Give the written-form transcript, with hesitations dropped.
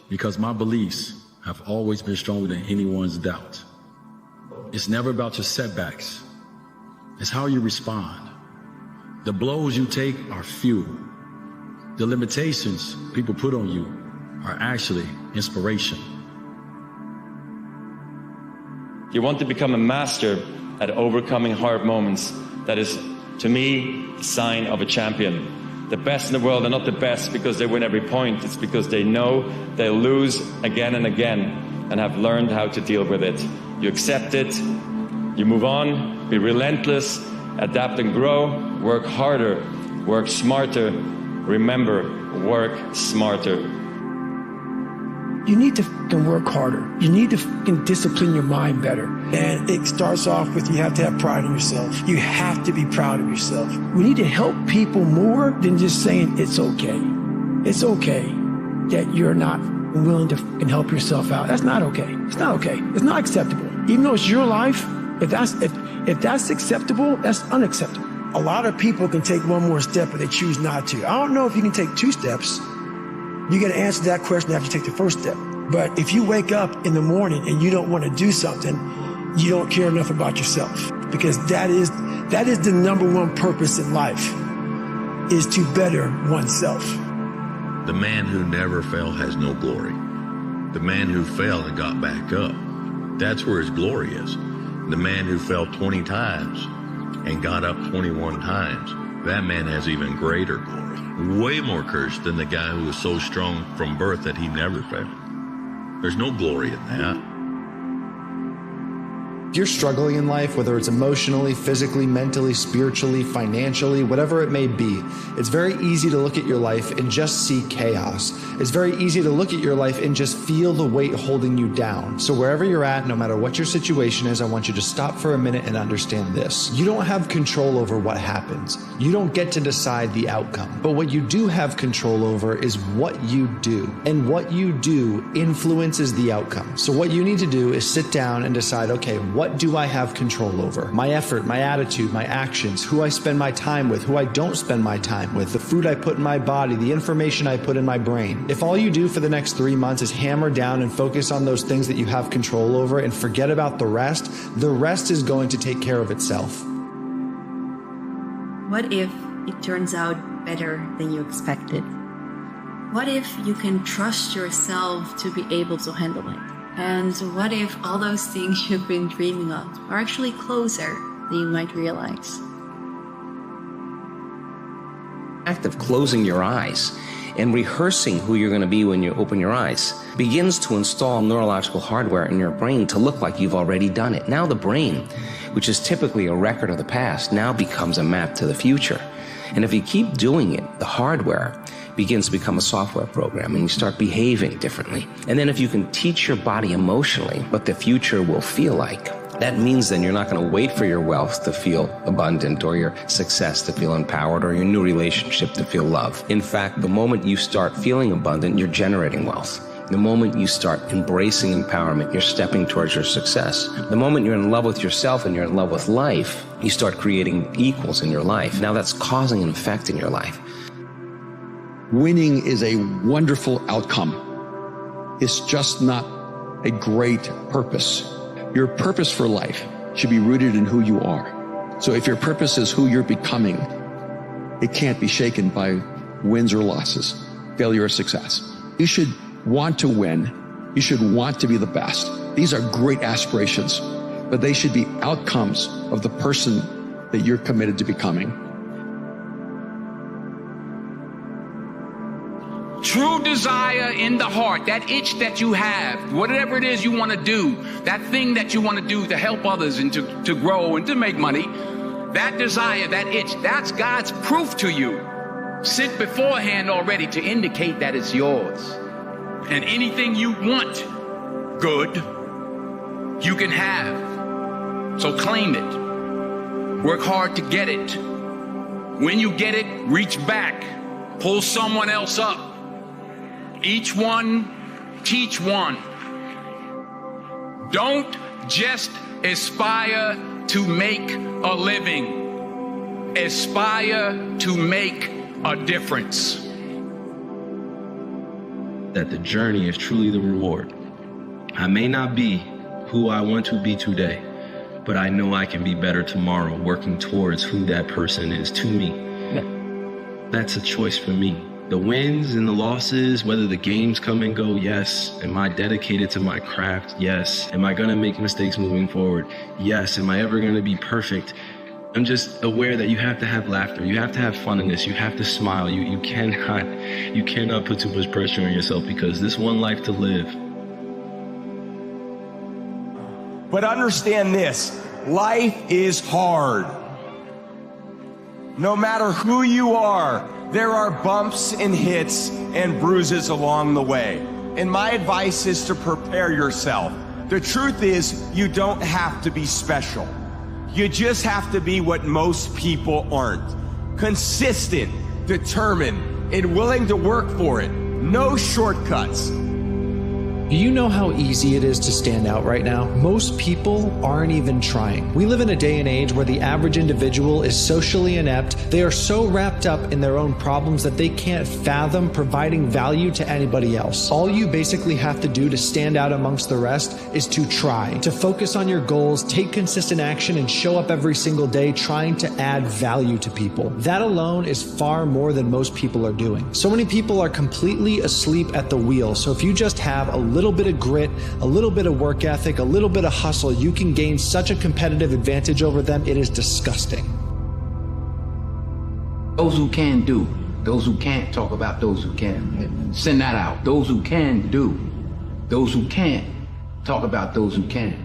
because my beliefs have always been stronger than anyone's doubt. It's never about your setbacks. It's how you respond. The blows you take are few. The limitations people put on you are actually inspiration. You want to become a master at overcoming hard moments. That is, to me, the sign of a champion. The best in the world are not the best because they win every point. It's because they know they'll lose again and again and have learned how to deal with it. You accept it, you move on, be relentless, adapt and grow, work harder, work smarter. Remember, work smarter. You need to fucking work harder. You need to fucking discipline your mind better. And it starts off with you have to have pride in yourself. You have to be proud of yourself. We need to help people more than just saying it's okay. It's okay that you're not willing to fucking help yourself out. That's not okay. It's not okay. It's not acceptable. Even though it's your life, if that's acceptable, that's unacceptable. A lot of people can take one more step, but they choose not to. I don't know if you can take 2 steps. You got to answer that question after you take the first step. But if you wake up in the morning and you don't want to do something, you don't care enough about yourself, because that is the number one purpose in life, is to better oneself. The man who never fell has no glory. The man who fell and got back up, that's where his glory is. The man who fell 20 times and got up 21 times, that man has even greater glory. Way more cursed than the guy who was so strong from birth that he never fell. There's no glory in that. If you're struggling in life, whether it's emotionally, physically, mentally, spiritually, financially, whatever it may be, it's very easy to look at your life and just see chaos. It's very easy to look at your life and just feel the weight holding you down. So wherever you're at, no matter what your situation is, I want you to stop for a minute and understand this. You don't have control over what happens. You don't get to decide the outcome. But what you do have control over is what you do. And what you do influences the outcome. So what you need to do is sit down and decide, okay, what do I have control over? My effort, my attitude, my actions, who I spend my time with, who I don't spend my time with, the food I put in my body, the information I put in my brain. If all you do for the next 3 months is hammer down and focus on those things that you have control over and forget about the rest is going to take care of itself. What if it turns out better than you expected? What if you can trust yourself to be able to handle it? And what if all those things you've been dreaming of are actually closer than you might realize? The act of closing your eyes and rehearsing who you're going to be when you open your eyes begins to install neurological hardware in your brain to look like you've already done it. Now the brain, which is typically a record of the past, now becomes a map to the future. And if you keep doing it, the hardware begins to become a software program and you start behaving differently. And then if you can teach your body emotionally what the future will feel like, that means then you're not going to wait for your wealth to feel abundant or your success to feel empowered or your new relationship to feel love. In fact, the moment you start feeling abundant, you're generating wealth. The moment you start embracing empowerment, you're stepping towards your success. The moment you're in love with yourself and you're in love with life, you start creating equals in your life. Now that's causing an effect in your life. Winning is a wonderful outcome. It's just not a great purpose. Your purpose for life should be rooted in who you are. So if your purpose is who you're becoming, it can't be shaken by wins or losses, failure or success. You should want to win. You should want to be the best. These are great aspirations, but they should be outcomes of the person that you're committed to becoming. True desire in the heart, that itch that you have, whatever it is you want to do, that thing that you want to do to help others and to grow and to make money, that desire, that itch, that's God's proof to you, sent beforehand already to indicate that it's yours. And anything you want good, you can have. So claim it. Work hard to get it. When you get it, reach back. Pull someone else up. Each one, teach one. Don't just aspire to make a living. Aspire to make a difference. that the journey is truly the reward. I may not be who I want to be today, but I know I can be better tomorrow, working towards who that person is to me. That's a choice for me. The wins and the losses, whether the games come and go, yes. Am I dedicated to my craft? Yes. Am I going to make mistakes moving forward? Yes. Am I ever going to be perfect? I'm just aware that you have to have laughter. You have to have fun in this. You have to smile. You cannot put too much pressure on yourself, because this one life to live. But understand this, life is hard. No matter who you are, there are bumps and hits and bruises along the way. And my advice is to prepare yourself. The truth is, you don't have to be special. You just have to be what most people aren't. Consistent, determined, and willing to work for it. No shortcuts. Do you know how easy it is to stand out right now? Most people aren't even trying. We live in a day and age where the average individual is socially inept. They are so wrapped up in their own problems that they can't fathom providing value to anybody else. All you basically have to do to stand out amongst the rest is to try, to focus on your goals, take consistent action, and show up every single day trying to add value to people. That alone is far more than most people are doing. So many people are completely asleep at the wheel. So if you just have a little bit of grit, a little bit of work ethic, a little bit of hustle, you can gain such a competitive advantage over them. It is disgusting. Those who can do, those who can't talk about those who can. Send that out. Those who can do, those who can't talk about those who can.